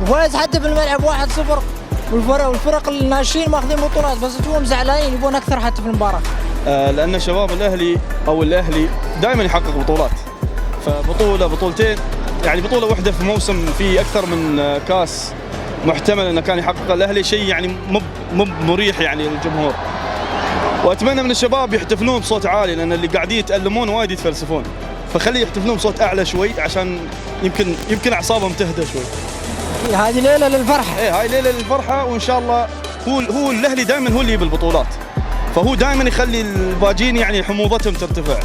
فايز حتى في الملعب 1-0، والفرق الناشئين ماخذين بطولات، بس هم زعلانين يبون اكثر حتى في المباراه. لان شباب الاهلي او الاهلي دائما يحقق بطولات، فبطوله بطولتين يعني بطوله واحده في موسم في اكثر من كاس محتمل انه كان يحقق الاهلي، شيء يعني مو مريح يعني للجمهور. واتمنى من الشباب يحتفلون بصوت عالي، لان اللي قاعدين يتألمون وايد يتفلسفون، فخليه يحتفلون بصوت اعلى شوي عشان يمكن اعصابهم تهدى شوي. هذه ليله للفرحه. ايه هاي ليله للفرحه، وان شاء الله هو الاهلي دائما هو اللي يجيب البطولات، فهو دائما يخلي الباجين يعني حموضتهم ترتفع.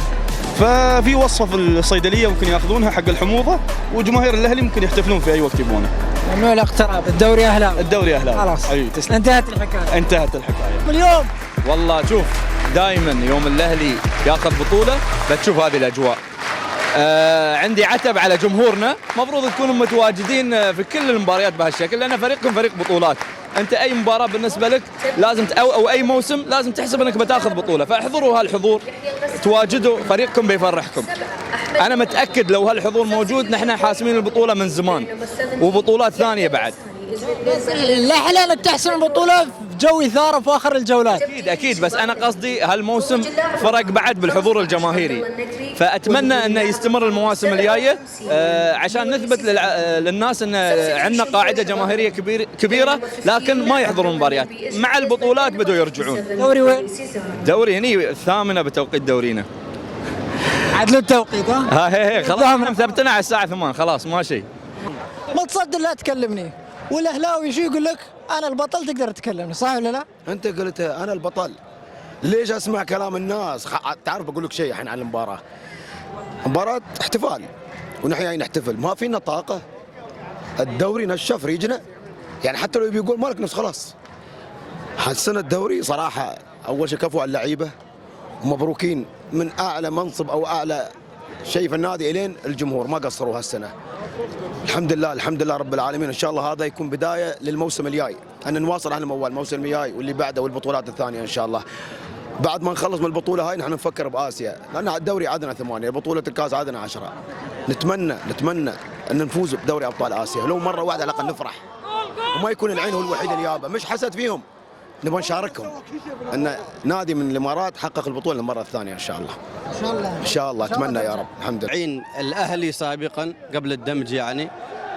ففي وصفه في الصيدليه ممكن ياخذونها حق الحموضه، وجماهير الاهلي ممكن يحتفلون في اي وقت يبونه. ممنوع الاقتراب، الدوري اهلاوي. الدوري اهلاوي خلاص حبيبي تسلم. انتهت الحكايه. انتهت الحكايه. اليوم والله شوف، دائما يوم الاهلي ياخذ بطوله بتشوف هذه الاجواء. عندي عتب على جمهورنا، مفروض تكونوا متواجدين في كل المباريات بهالشكل، لان فريقكم فريق بطولات. انت اي مباراه بالنسبه لك لازم او اي موسم لازم تحسب انك بتاخذ بطوله، فاحضروا هالحضور، تواجدوا، فريقكم بيفرحكم. انا متاكد لو هالحضور موجود نحن حاسمين البطوله من زمان، وبطولات ثانيه بعد. الاحلى انك تحسم البطوله في جو اثاره في اخر الجولات. اكيد بس انا قصدي هالموسم فرق بعد بالحضور الجماهيري، فاتمنى انه يستمر المواسم الجايه عشان نثبت للناس ان عندنا قاعده جماهيريه كبيره، لكن ما يحضرون المباريات. مع البطولات بدوا يرجعون. دوري وين؟ دوري هني الثامنه بتوقيت دورينا. عدلوا التوقيت ها؟ هي خلاص احنا مثبتنا على الساعه 8 خلاص ماشي. ما تصدق لا تكلمني، والاهلاوي شو يقول لك؟ انا البطل تقدر تكلمني، صح ولا لا؟ انت قلت انا البطل، ليش اسمع كلام الناس؟ تعرف بقول لك شيء الحين عن المباراه. مباراه احتفال ونحن جايين نحتفل، ما فينا طاقه. الدوري نشف ريجنا، يعني حتى لو بيقول مالك نفس خلاص. هالسنه الدوري صراحه اول شيء كفو على اللعيبه، ومبروكين من اعلى منصب او اعلى شيء في النادي الين الجمهور، ما قصروا هالسنه. الحمد لله الحمد لله رب العالمين. ان شاء الله هذا يكون بدايه للموسم الجاي، ان نواصل على الموسم الجاي واللي بعده والبطولات الثانيه ان شاء الله. بعد ما نخلص من البطوله هاي نحن نفكر باسيا، لان الدوري عادنا 8، بطوله الكاس عادنا 10. نتمنى ان نفوز بدوري ابطال اسيا، لو مره واحده على الاقل نفرح، وما يكون العين هو الوحيد اللي يابه. مش حسد فيهم، نبغى نشاركهم ان نادي من الامارات حقق البطوله المره الثانيه ان شاء الله. ان شاء الله ان شاء الله اتمنى يا رب. الحمد لله. عين الاهلي سابقا قبل الدمج يعني،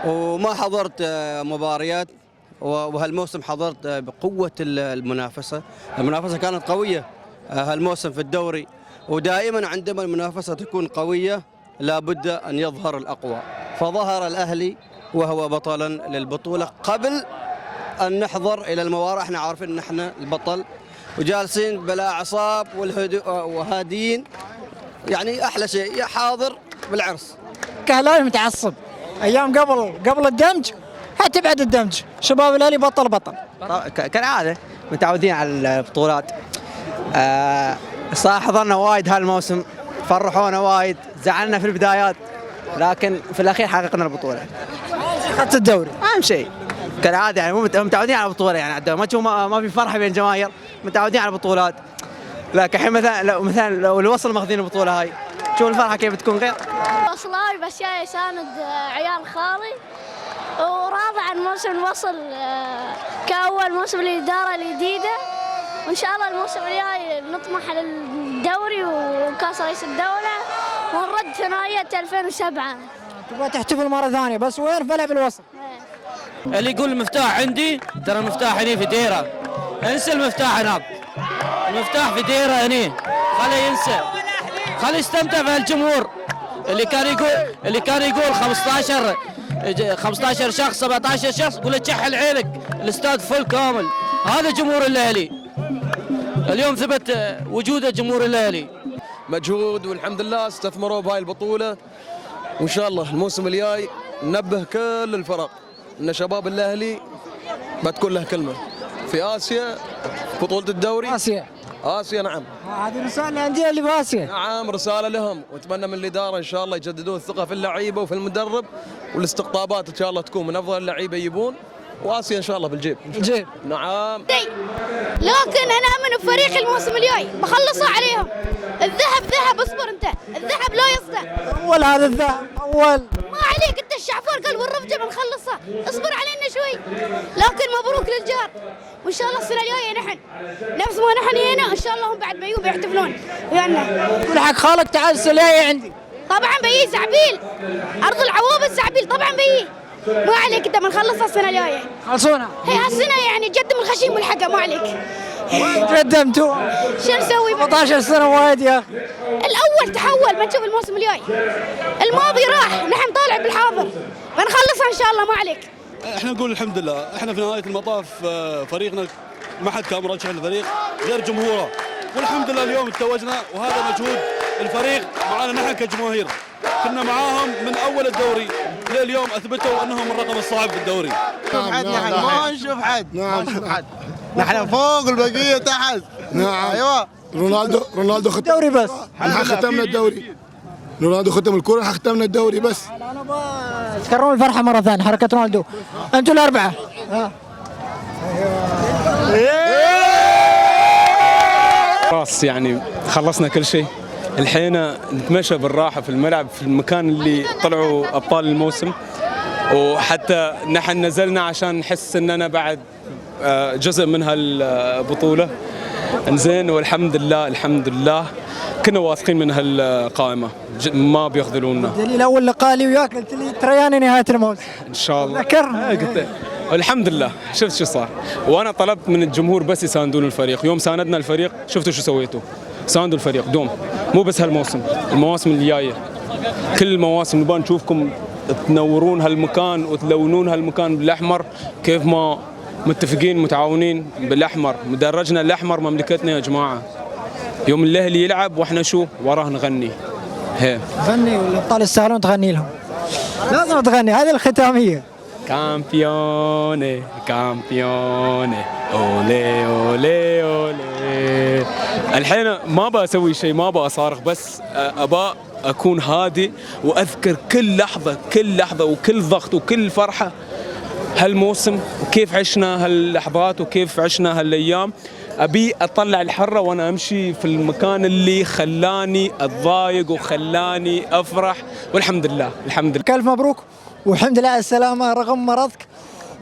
وما حضرت مباريات، وهالموسم حضرت بقوه المنافسه كانت قويه هالموسم في الدوري، ودائما عندما المنافسه تكون قويه لابد ان يظهر الاقوى، فظهر الاهلي وهو بطلا للبطوله قبل ان نحضر الى المباراه. احنا عارفين ان احنا البطل وجالسين بلا اعصاب وهاديين، يعني احلى شيء حاضر بالعرس. كهلاوي متعصب ايام قبل الدمج، حتى بعد الدمج شباب الاهلي بطل. كالعاده متعودين على البطولات. صح حضرنا وايد هالموسم، فرحونا وايد، زعلنا في البدايات، لكن في الاخير حققنا البطوله. اخذت الدوري اهم شيء كالعاده، يعني متعودين على البطوله، يعني الدوري ما تشوف ما في فرحه بين الجماهير، متعودين على البطولات. لكن الحين مثلا لو الوصل ماخذين البطوله هاي، شوف الفرحه كيف بتكون غير. وصلاوي بس جاي ساند عيال خالي، وراضي عن موسم الوصل كأول موسم للإدارة الجديدة، وإن شاء الله الموسم الجاي نطمح للدوري وكأس رئيس الدولة ونرد ثنائية 2007. تبغى تحتفل مره ثانيه، بس وين؟ في ملعب الوصل. اللي يقول المفتاح عندي، ترى المفتاح هني في ديره، انسى المفتاح هناك، المفتاح في ديره هني، خليه ينسى، خليه يستمتع بهالجمهور اللي كان يقول 15 شخص 17 شخص، قول له تشحل عينك، الاستاد فل كامل. هذا جمهور الاهلي اليوم ثبت وجوده جمهور الاهلي. مجهود والحمد لله استثمروا بهاي البطوله، وان شاء الله الموسم الجاي ننبه كل الفرق ان شباب الاهلي بتكون له كلمه في اسيا، بطوله الدوري اسيا نعم. هذه رسالة للأندية اللي في آسيا. نعم رساله لهم، واتمنى من الاداره ان شاء الله يجددون الثقه في اللعيبه وفي المدرب، والاستقطابات ان شاء الله تكون من افضل اللعيبه يجيبون، واسيا ان شاء الله بالجيب. نعم. لكن انا امن بفريق الموسم الجاي بخلصه عليهم. الذهب ذهب، اصبر انت، الذهب لا يصنع. أول هذا الذهب أول. ما عليك انت الشعفور قلب الرفجه بنخلصها، اصبر علينا شوي. لكن مبروك للجار، وان شاء الله السنه الجايه نحن نفس ما نحن هنا ان شاء الله هم بعد بيجوا بيحتفلون ويانا. قول حق خالك تعال السنة الجاية عندي. طبعا بيجي سعبيل، ارض العوابد سعبيل طبعا بيجي. ما عليك انت بنخلصها السنه الجايه. خلصونا. هي هالسنه يعني جدم الخشيم والحقه، ما عليك. قدمتوا. شو نسوي؟ 17 سنة وايد يا أخي. الأول تحول، ما نشوف الموسم الجاي. الماضي راح، نحن طالع بالحاضر. بنخلصها إن شاء الله، ما عليك. احنا نقول الحمد لله، احنا في نهايه المطاف فريقنا ما حد كان مرشح للفريق غير جمهوره، والحمد لله اليوم توجنا، وهذا مجهود الفريق معنا نحن كجماهير. كنا معاهم من اول الدوري لليوم، اثبتوا انهم الرقم الصعب في الدوري. ما نشوف حد. نحن فوق البقيه تحت. نعم. ايوه. رونالدو ختم دوري بس. نحن ختمنا الدوري. رونالدو ختم الكره، نحن ختمنا الدوري بس. تكررون الفرحة مرة ثانية، حركة رونالدو. أنتوا الأربعة. خلاص يعني خلصنا كل شيء، الحين نتمشى بالراحه في الملعب في المكان اللي طلعوا ابطال الموسم، وحتى نحن نزلنا عشان نحس اننا بعد جزء من هالبطوله. انزين، والحمد لله الحمد لله كنا واثقين من هالقائمه، ما بيخذلونا. دليل أول لقاء لي وياك قلت لي ترياني نهاية الموسم. ان شاء الله. ذكرنا. قلت الحمد لله، شفت شو صار، وانا طلبت من الجمهور بس يساندون الفريق. يوم ساندنا الفريق شفتوا شو سويتوا، ساندوا الفريق دوم، مو بس هالموسم، المواسم اللي جايه، كل المواسم نبغى نشوفكم تنورون هالمكان وتلونون هالمكان بالاحمر، كيف ما متفقين متعاونين بالاحمر. مدرجنا الاحمر مملكتنا يا جماعه. يوم الاهلي يلعب واحنا شو وراه نغني. هي غني والابطال يستاهلون تغني لهم. لازم تغني، هذه الختاميه. كامبيوني كامبيوني اولي اولي اولي. الحين ما بسوي شيء، ما بصارخ، بس ابى اكون هادي واذكر كل لحظه كل لحظه وكل ضغط وكل فرحه هالموسم، وكيف عشنا هاللحظات وكيف عشنا هالايام. ابي اطلع الحره وانا امشي في المكان اللي خلاني اتضايق وخلاني افرح، والحمد لله الحمد لله. الف مبروك والحمد لله على السلامه رغم مرضك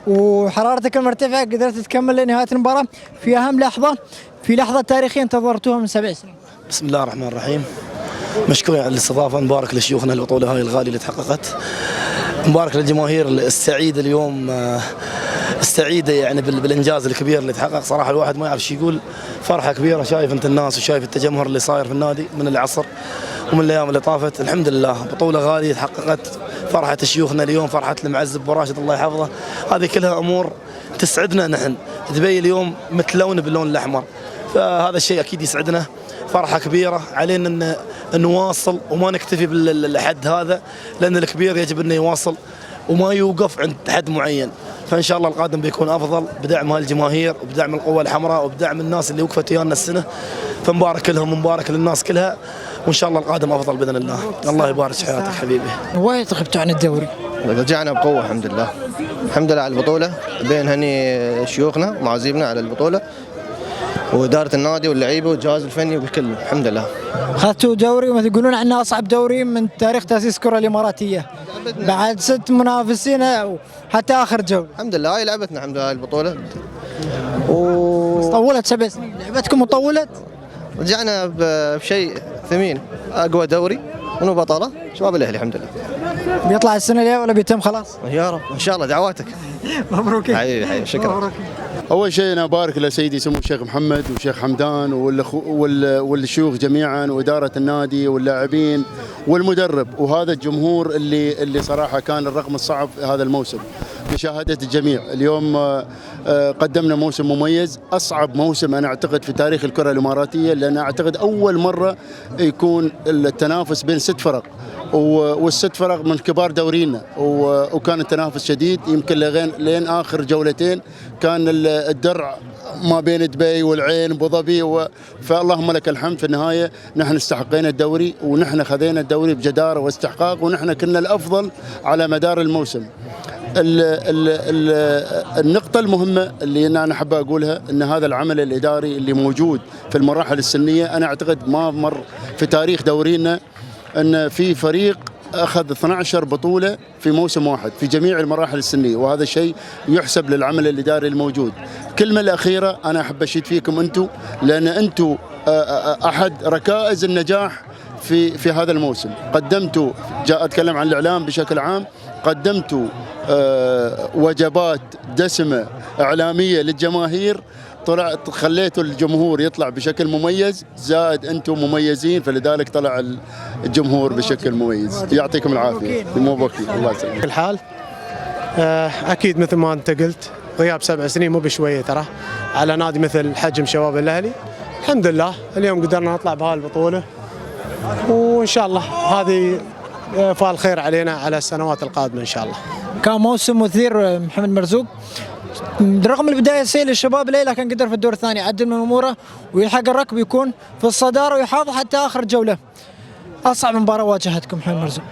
وحرارتك المرتفعه، قدرت تكمل لنهايه المباراه في اهم لحظه، في لحظه تاريخيه انتظرتوها من 7 سنين. بسم الله الرحمن الرحيم. مشكور على الاستضافه، مبارك لشيوخنا البطوله هاي الغاليه اللي تحققت، مبارك للجماهير السعيده اليوم، السعيده يعني بالانجاز الكبير اللي تحقق. صراحه الواحد ما يعرف شو يقول، فرحه كبيره. شايف انت الناس وشايف التجمهر اللي صاير في النادي من العصر ومن الايام اللي طافت. الحمد لله بطوله غاليه تحققت، فرحه شيوخنا اليوم، فرحه المعز ابو راشد الله يحفظه. هذه كلها امور تسعدنا نحن. دبي اليوم متلونه باللون الاحمر، فهذا الشيء اكيد يسعدنا. فرحه كبيره علينا ان نواصل وما نكتفي بالحد هذا، لان الكبير يجب انه يواصل وما يوقف عند حد معين. فان شاء الله القادم بيكون افضل بدعم هالجماهير وبدعم القوه الحمراء وبدعم الناس اللي وقفت ويانا السنه. فمبارك لهم ومبارك للناس كلها، وان شاء الله القادم افضل باذن الله. الله يبارك في حياتك حبيبي. وايد غبتوا عن الدوري. رجعنا بقوه الحمد لله. الحمد لله على البطوله، بين هني شيوخنا ومعازيبنا على البطوله وإدارة النادي واللعيبة والجهاز الفني والكل. الحمد لله اخذتوا دوري وما تقولون عنه اصعب دوري من تاريخ تاسيس الكرة الاماراتية بعد 6 منافسين حتى اخر جولة. الحمد لله هاي لعبتنا الحمد لله البطولة طولت 7 سنين لعبتكم وطولت. رجعنا بشيء ثمين، اقوى دوري ونو بطلة شباب الاهلي الحمد لله. بيطلع السنة الجاية ولا بيتم خلاص؟ يا رب ان شاء الله دعواتك. مبروك حبيبي شكرا. مبروك. أول شيء أنا أبارك لسيدي سمو الشيخ محمد والشيخ حمدان والشيوخ جميعا وإدارة النادي واللاعبين والمدرب وهذا الجمهور اللي صراحة كان الرقم الصعب هذا الموسم مشاهدة الجميع. اليوم قدمنا موسم مميز، أصعب موسم أنا أعتقد في تاريخ الكرة الإماراتية، لأن أعتقد أول مرة يكون التنافس بين 6 فرق والست فرق من كبار دورينا، وكان التنافس شديد يمكن لين اخر جولتين. كان الدرع ما بين دبي والعين ابو ظبي، فاللهم لك الحمد في النهايه نحن استحقينا الدوري، ونحن خذينا الدوري بجداره واستحقاق، ونحن كنا الافضل على مدار الموسم. النقطة المهمة اللي أنا أحب أقولها أن هذا العمل الإداري اللي موجود في المراحل السنية، أنا أعتقد ما مر في تاريخ دورينا أن في فريق أخذ 12 بطولة في موسم واحد في جميع المراحل السنية، وهذا شيء يحسب للعمل الإداري الموجود. الكلمة الأخيرة أنا أحب أشيد فيكم أنتم، لأن أنتم أحد ركائز النجاح في هذا الموسم. قدمتوا، أتكلم عن الإعلام بشكل عام، قدمتوا وجبات دسمة إعلامية للجماهير، خليتوا الجمهور يطلع بشكل مميز، زائد أنتم مميزين، فلذلك طلع الجمهور بشكل مميز. يعطيكم العافية. مو بوكي، الله يسلمك. الحال أكيد مثل ما أنت قلت، غياب 7 سنين مو بشوية ترى على نادي مثل حجم شباب الأهلي. الحمد لله اليوم قدرنا نطلع بهاي البطولة، وإن شاء الله هذه فال خير علينا على السنوات القادمة إن شاء الله. كان موسم مثير محمد مرزوق، رغم البداية السيئة للشباب الليلة كان قدر في الدور الثاني يعدل من أموره ويلحق الركب، يكون في الصدارة ويحافظ حتى آخر جولة. أصعب مباراة واجهتكم محمد مرزوق؟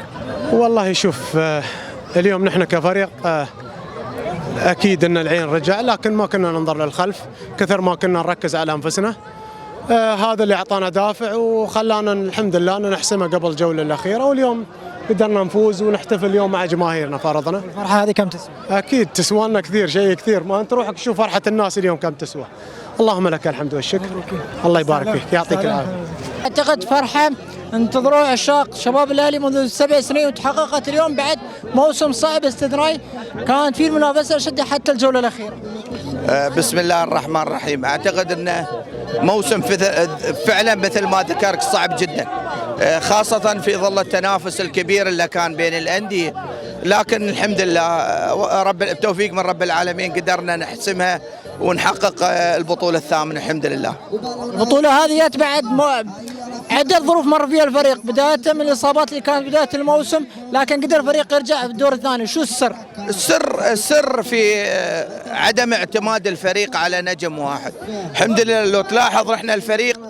والله شوف، اليوم نحن كفريق أكيد أن العين رجع، لكن ما كنا ننظر للخلف كثر ما كنا نركز على أنفسنا. هذا اللي أعطانا دافع وخلانا الحمد لله أن نحسمها قبل الجولة الأخيرة، واليوم قدرنا نفوز ونحتفل اليوم مع جماهيرنا فرضنا. الفرحة هذه كم تسوى؟ أكيد تسوى لنا كثير، شيء كثير، ما أنت روحك تشوف فرحة الناس اليوم كم تسوى. اللهم لك الحمد والشكر. الله يبارك فيك، يعطيك العافية. أعتقد فرحة انتظروها عشاق شباب الأهلي منذ 7 سنين، وتحققت اليوم بعد موسم صعب استثنائي كانت فيه المنافسة شدة حتى الجولة الأخيرة. بسم الله الرحمن الرحيم. أعتقد أنه موسم فعلا مثل ما ذكرك صعب جدا، خاصة في ظل التنافس الكبير اللي كان بين الأندية، لكن الحمد لله بتوفيق من رب العالمين قدرنا نحسمها ونحقق البطولة الثامنة الحمد لله. البطولة هذه جت بعد عدة ظروف مر فيها الفريق، بداية من الإصابات اللي كانت بداية الموسم، لكن قدر الفريق يرجع في الدور الثاني. شو السر؟ السر في عدم اعتماد الفريق على نجم واحد. الحمد لله لو تلاحظ احنا الفريق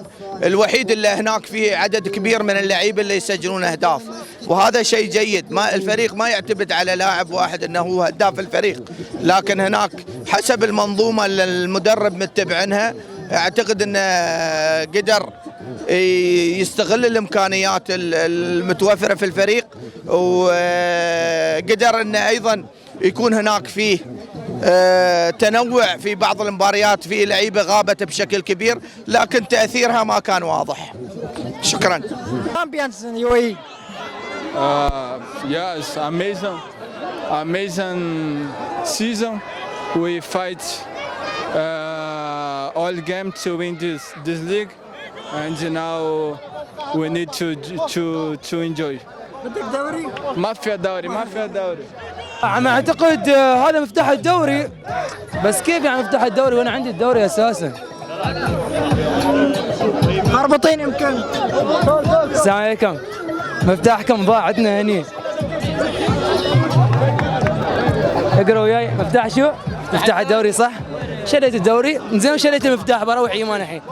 الوحيد اللي هناك فيه عدد كبير من اللعيبه اللي يسجلون اهداف، وهذا شيء جيد. ما الفريق ما يعتمد على لاعب واحد انه هو هداف الفريق، لكن هناك حسب المنظومه اللي المدرب متبعينها اعتقد انه قدر يستغل الامكانيات المتوفره في الفريق، وقدر انه ايضا يكون هناك فيه تنوع في بعض المباريات، في لعيبه غابت بشكل كبير لكن تاثيرها ما كان واضح. شكرا. Champions in UAE. Yes, amazing season. We fight all game to win this league, and now we need to enjoy. بدك دوري؟ ما في دوري. أنا أعتقد هذا مفتاح الدوري، بس كيف يعني مفتاح الدوري وأنا عندي الدوري أساساً؟ مربطين يمكن. السلام عليكم. مفتاحكم ضاع عندنا هني. اقرأ وياي. مفتاح شو؟ مفتاح الدوري صح؟ شريت الدوري، زين شريت المفتاح بروح يمان الحين.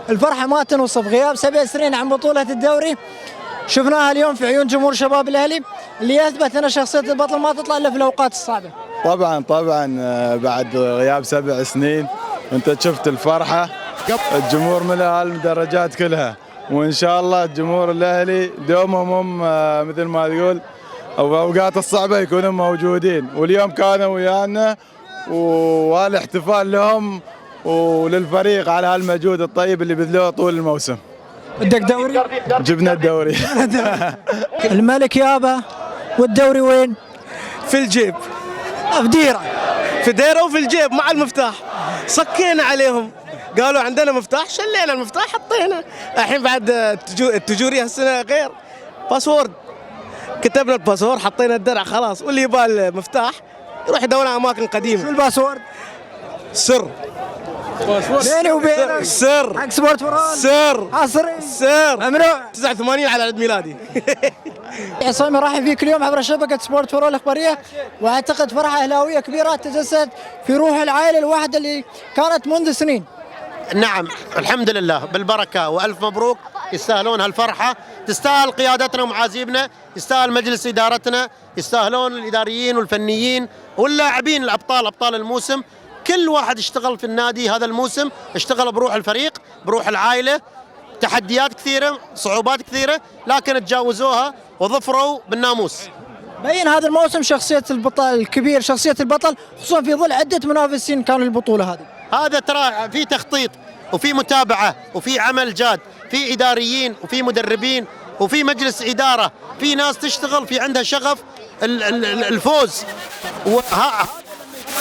الفرحة ما تنوصف، غياب 7 سنين عن بطولة الدوري شفناها اليوم في عيون جمهور شباب الأهلي اللي يثبت أن شخصية البطل ما تطلع إلا في الأوقات الصعبة. طبعا بعد غياب 7 سنين أنت شفت الفرحة، الجمهور من هالمدرجات كلها، وإن شاء الله الجمهور الأهلي دومهم هم مثل ما تقول الأوقات الصعبة يكونوا موجودين، واليوم كانوا ويانا وهالاحتفال لهم وللفريق على هالمجهود الطيب اللي بذلوه طول الموسم. بدك دوري؟ جبنا الدوري. الملك يابا والدوري وين؟ في الجيب، في ديرة، في ديره وفي الجيب مع المفتاح. صكينا عليهم، قالوا عندنا مفتاح، شلينا المفتاح حطينا. الحين بعد التجوري هالسنه غير باسورد، كتبنا الباسورد حطينا الدرع خلاص، واللي يبغى المفتاح يروح يدور على اماكن قديمه. شو الباسورد؟ سر بيني وبينك سر حق سبورت فران سر حصري سر ممنوع 89 على عيد ميلادي. عصام راح فيك اليوم عبر شبكة سبورت فران الإخبارية، واعتقد فرحة أهلاوية كبيرة تجسد في روح العائلة الواحدة اللي كانت منذ سنين. نعم الحمد لله بالبركة وألف مبروك، يستاهلون هالفرحة، تستاهل قيادتنا ومعازيبنا، يستاهل مجلس إدارتنا، يستاهلون الإداريين والفنيين واللاعبين الأبطال أبطال الموسم. كل واحد اشتغل في النادي هذا الموسم، اشتغل بروح الفريق بروح العائلة، تحديات كثيرة صعوبات كثيرة لكن تجاوزوها وظفروا بالناموس. بين هذا الموسم شخصية البطل الكبير، شخصية البطل، خصوصا في ظل عدة منافسين كانوا البطولة هذه. هذا ترى في تخطيط وفي متابعة وفي عمل جاد، في إداريين وفي مدربين وفي مجلس إدارة، في ناس تشتغل في عندها شغف الفوز.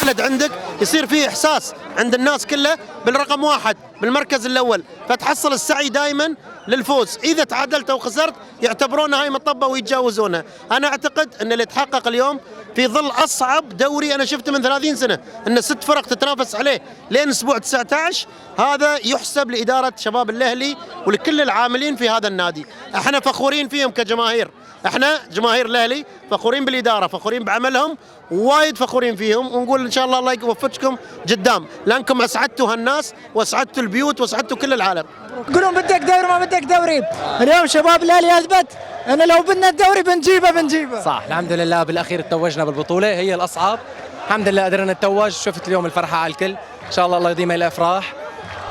ولد عندك يصير فيه إحساس عند الناس كلها بالرقم واحد بالمركز الأول، فتحصل السعي دائما للفوز. إذا تعادلت أو خسرت يعتبرونها هاي مطبة ويتجاوزونها. أنا أعتقد أن اللي تحقق اليوم في ظل أصعب دوري أنا شفته من 30 سنة، أن 6 فرق تتنافس عليه لين أسبوع 19، هذا يحسب لإدارة شباب الأهلي ولكل العاملين في هذا النادي. احنا فخورين فيهم كجماهير، احنا جماهير الأهلي فخورين بالإدارة، فخورين بعملهم، وايد فخورين فيهم، ونقول إن شاء الله الله يوفقكم قدام، لأنكم أسعدتوا هالناس وأسعدتوا البيوت وأسعدتوا كل العالم. يقولون بدك دوري ما بدك دوري، اليوم شباب الأهلي أثبت أن لو بدنا الدوري بنجيبه. صح، الحمد لله بالأخير توجنا بالبطولة، هي الأصعب، الحمد لله قدرنا نتوج. شفت اليوم الفرحة على الكل، إن شاء الله الله يديمها الأفراح،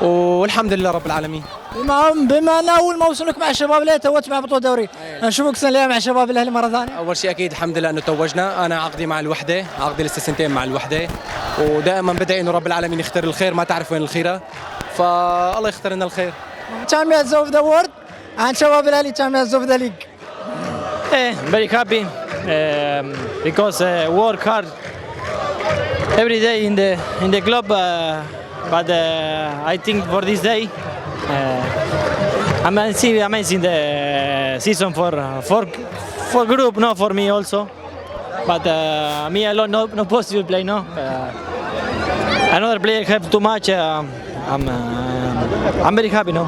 والحمد لله رب العالمين. بما أن أول موسم لك مع الشباب الأهلي توجت مع بطولة دوري، نشوفك السنة الجاية مع الشباب الأهلي مرة ثانية. أول شيء أكيد الحمد لله إنه توجنا، أنا عقدي مع الوحدة، عقدي لسه سنتين مع الوحدة، ودائما بدعي إنه رب العالمين يختار الخير، ما تعرف وين الخيرة، فالله يختار لنا الخير. Champions of the world and شباب الأهلي Champions of the league. Very happy because work hard every day in the club, but I think for this day amazing the season for group, not for me also, but me alone no possible play, no. Another player have too much. I'm very happy, no.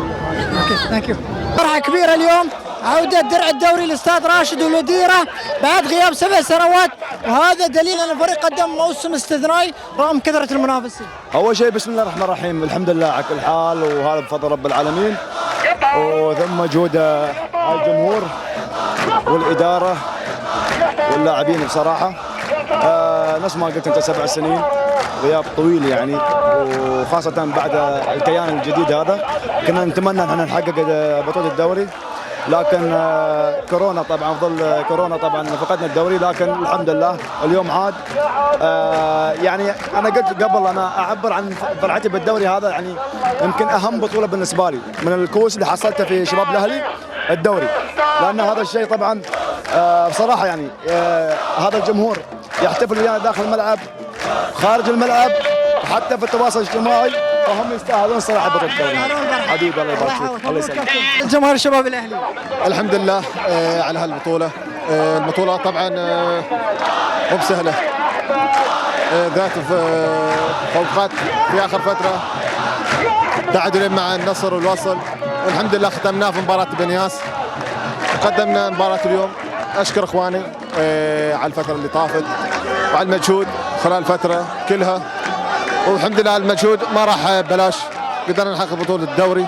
Okay, thank you. فرحة كبيرة اليوم، عودة درع الدوري للاستاذ راشد والوديرة بعد غياب 7 سنوات، وهذا دليل أن الفريق قدم موسم استثنائي رغم كثرة المنافسين. أول شيء بسم الله الرحمن الرحيم، الحمد لله على كل حال، وهذا بفضل رب العالمين وثم مجهود الجمهور والإدارة واللاعبين بصراحة. نفس ما قلت أنت 7 سنين غياب طويل يعني، وخاصة بعد الكيان الجديد هذا كنا نتمنى أن نحقق بطولة الدوري، لكن كورونا طبعا ظل كورونا طبعا فقدنا الدوري، لكن الحمد لله اليوم عاد. يعني أنا قلت قبل أنا أعبر عن فرحتي بالدوري هذا، يعني يمكن أهم بطولة بالنسبة لي من الكؤوس اللي حصلتها في شباب الأهلي الدوري، لأن هذا الشيء طبعا بصراحة يعني هذا الجمهور يحتفل ويانا داخل الملعب خارج الملعب حتى في التواصل الاجتماعي، فهم يستاهلون صراحه بطولة الدوري. حبيبي الله يبارك فيك، الله يسلمك. جماهير الشباب الاهلي الحمد لله على هالبطوله. البطوله طبعا مو بسهله، ذات فوقات في اخر فتره، تعادلين مع النصر والوصل، والحمد لله ختمناه في مباراه بنياس، قدمنا مباراه اليوم. اشكر اخواني على الفتره اللي طافت وعلى المجهود خلال الفتره كلها، والحمد لله المجهود ما راح ببلاش، قدرنا نحقق بطوله الدوري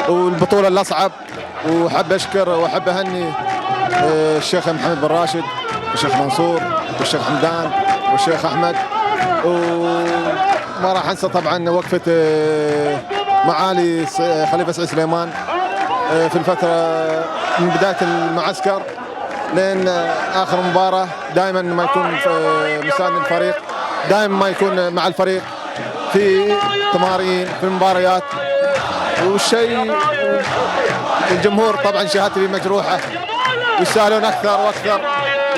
والبطوله الاصعب. وحب اشكر واحب اهني الشيخ محمد بن راشد والشيخ منصور والشيخ حمدان والشيخ احمد، وما راح انسى طبعا وقفه معالي خليفه سعيد سليمان في الفتره من بدايه المعسكر لين اخر مباراه، دائما ما يكون مساند الفريق، دائما ما يكون مع الفريق في تمارين في المباريات. والشيء الجمهور طبعا شهادتي مجروحه، يستاهلون اكثر واكثر،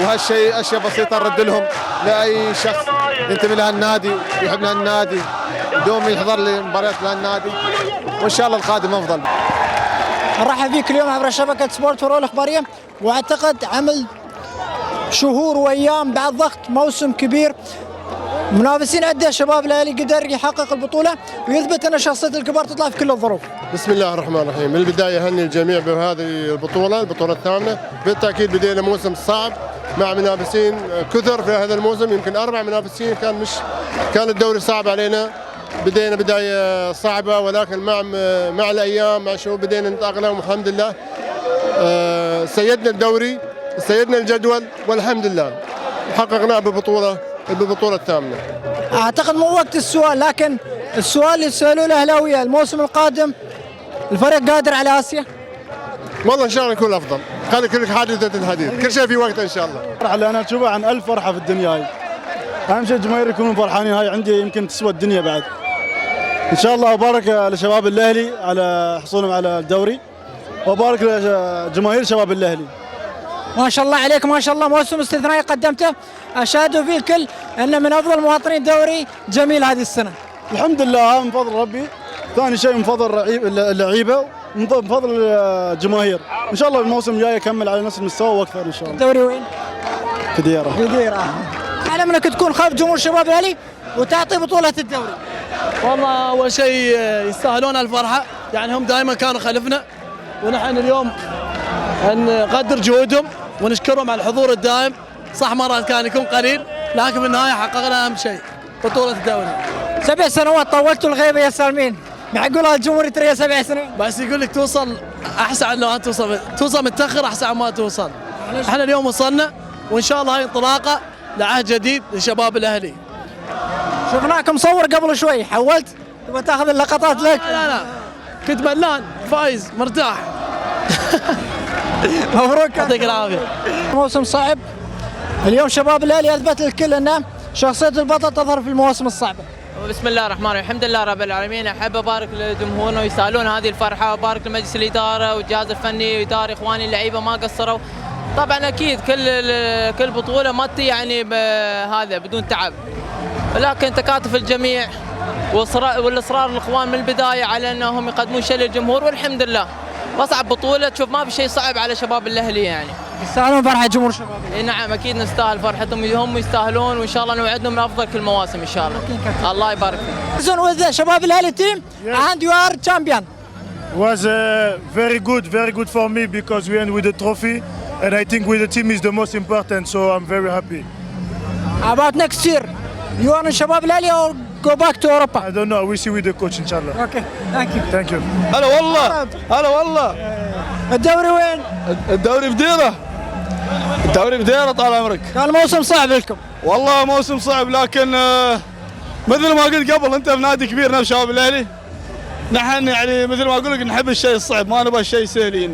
وهالشيء اشياء بسيطه نرد لهم لاي شخص ينتمي لهالنادي ويحب لهالنادي دوم يحضر لي مباريات لهالنادي، وان شاء الله القادم افضل. نرحب فيك اليوم عبر شبكه سبورت ورو الاخباريه، واعتقد عمل شهور وايام بعد ضغط موسم كبير، منافسين عده، شباب الاهلي قدر يحقق البطوله ويثبت ان شخصيه الكبار تطلع في كل الظروف. بسم الله الرحمن الرحيم، من البدايه اهني الجميع بهذه البطوله الثامنه، بالتاكيد بدينا موسم صعب مع منافسين كثر في هذا الموسم، يمكن 4 منافسين كان الدوري صعب علينا، بدينا بدايه صعبه ولكن مع الايام مع شو بدينا نتاقلم والحمد لله. سيدنا الدوري، سيدنا الجدول، والحمد لله حققناه بالبطوله الثامنه. اعتقد مو وقت السؤال، لكن السؤال اللي سالوه الاهلاويه الموسم القادم الفريق قادر على اسيا؟ والله ان شاء الله نكون افضل، خلي كل حادثه الحديث، كل شيء في وقته ان شاء الله. الفرحه اللي انا اشوفها عن 1000 فرحه في الدنيا هاي. اهم شيء الجماهير يكونوا فرحانين، هاي عندي يمكن تسوى الدنيا بعد. ان شاء الله ابارك لشباب الاهلي على حصولهم على الدوري، وابارك لجماهير شباب الاهلي. ما شاء الله عليك، ما شاء الله، موسم استثنائي قدمته اشادوا فيه الكل انه من افضل مواطنين الدوري جميل هذه السنه. الحمد لله، من فضل ربي. ثاني شيء من فضل اللعيبه ومن فضل الجماهير. ان شاء الله الموسم الجاي يكمل على نفس المستوى واكثر ان شاء الله. الدوري وين؟ في ديره. في ديره. اعلم انك تكون خلف جمهور شباب الاهلي وتعطي بطوله الدوري. والله اول شيء يستاهلون الفرحه، يعني هم دائما كانوا خلفنا، ونحن اليوم نقدر جهودهم ونشكرهم على الحضور الدائم. صح مرات كان يكون قليل، لكن في النهايه حققنا اهم شيء بطوله الدوري. 7 سنوات طولتوا الغيبه يا سالمين، معقول الجمهور يتريا 7 سنين؟ بس يقول لك توصل احسن لو انت توصل متاخر احسن ما توصل. احنا اليوم وصلنا، وان شاء الله هاي انطلاقه لعهد جديد لشباب الاهلي. شفناك مصور قبل شوي، حولت تبغى تاخذ اللقطات لك؟ لا كنت ملان فايز مرتاح. مبروك، يعطيك العافيه. موسم صعب، اليوم شباب الاهلي اثبت للكل ان شخصيه البطل تظهر في المواسم الصعبه. بسم الله الرحمن الرحيم، الحمد لله رب العالمين. احب ابارك لجمهورنا ويسالون هذه الفرحه، وابارك لمجلس الاداره والجهاز الفني واداره اخواني اللعيبه ما قصروا. طبعا اكيد كل بطوله ما تجي يعني بهذا بدون تعب، لكن تكاتف الجميع والاصرار الاخوان من البدايه على انهم يقدمون شيء للجمهور، والحمد لله اصعب بطوله تشوف ما في شيء صعب على شباب الاهلي يعني. يستاهلون فرحه جمهور شباب الاهلي. نعم اكيد نستاهل فرحتهم، هم يستاهلون، وان شاء الله نوعدهم من افضل كل المواسم ان شاء الله. الله يبارك فيك. with شباب الاهلي team and you are champion. Was very good for me because we end with the trophy, and I think with the team is the most important, so I'm very happy. About next year, you are in شباب الاهلي or go back to Europe? I don't know. We see with the coach inshallah. Okay, thank you. هلا والله، هلا والله. الدوري وين؟ الدوري في ديره. الدوري في ديره طال عمرك. كان موسم صعب لكم. والله موسم صعب، لكن مثل ما قلت قبل، انت في نادي كبير نفس شباب الاهلي، نحن يعني مثل ما اقول لك نحب الشيء الصعب، ما نبغى الشيء سهل.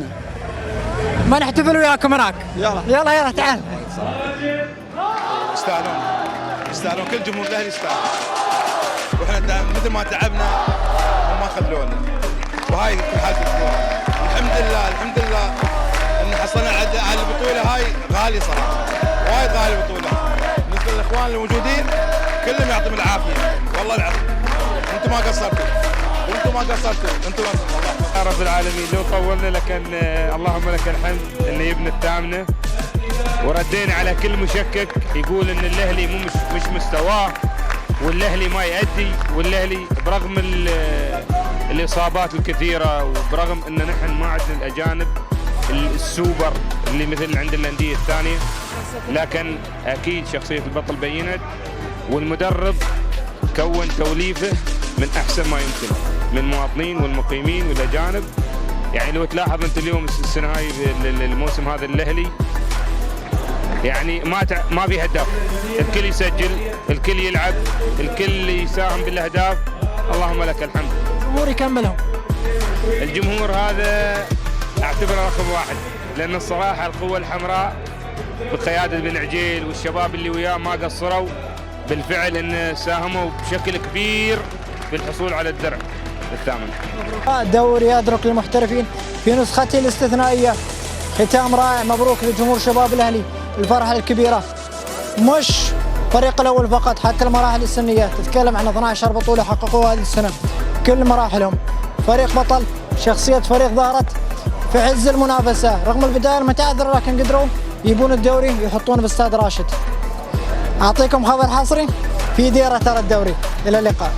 ما نحتفل وياكم هناك. يلا تعال. يستاهلون كل جمهور الاهلي يستاهل، واحنا مثل ما تعبنا وما خذلونا، وهاي في حاله البطوله. الحمد لله ان حصلنا على البطوله هاي، غالي صراحه، وايد غالي البطوله. مثل الاخوان الموجودين كلهم يعطيهم العافيه، والله العظيم انتم ما قصرتوا، انتم يا رب العالمين. لو طولنا لكن اللهم لك الحمد ان يبنى الثامنه، وردينا على كل مشكك يقول ان الاهلي مش مستواه، والاهلي ما يؤدي، والاهلي برغم الاصابات الكثيره، وبرغم ان نحن ما عندنا الاجانب السوبر اللي مثل عند الانديه الثانيه، لكن اكيد شخصيه البطل بينت، والمدرب كون توليفه من احسن ما يمكن من المواطنين والمقيمين والاجانب. يعني لو تلاحظ انت اليوم السنه هاي الموسم هذا الاهلي يعني ما في هداف، الكل يسجل، الكل يلعب، الكل يساهم بالاهداف. اللهم لك الحمد. الجمهور يكملهم. الجمهور هذا اعتبره رقم واحد، لان الصراحه القوه الحمراء بقياده بن عجيل والشباب اللي وياه ما قصروا بالفعل، ان ساهموا بشكل كبير بالحصول على الدرع الثامن. دوري يدرك للمحترفين في نسخته الاستثنائيه، ختام رائع، مبروك لجمهور شباب الاهلي الفرحة الكبيرة، مش الفريق الأول فقط، حتى المراحل السنية تتكلم عن 12 بطولة حققوها هذه السنة كل مراحلهم. فريق بطل، شخصية فريق ظهرت في عز المنافسة رغم البداية المتعذرة، لكن قدروا يجيبون الدوري ويحطونه في استاد راشد. أعطيكم خبر حصري في ديرة ترى الدوري. إلى اللقاء.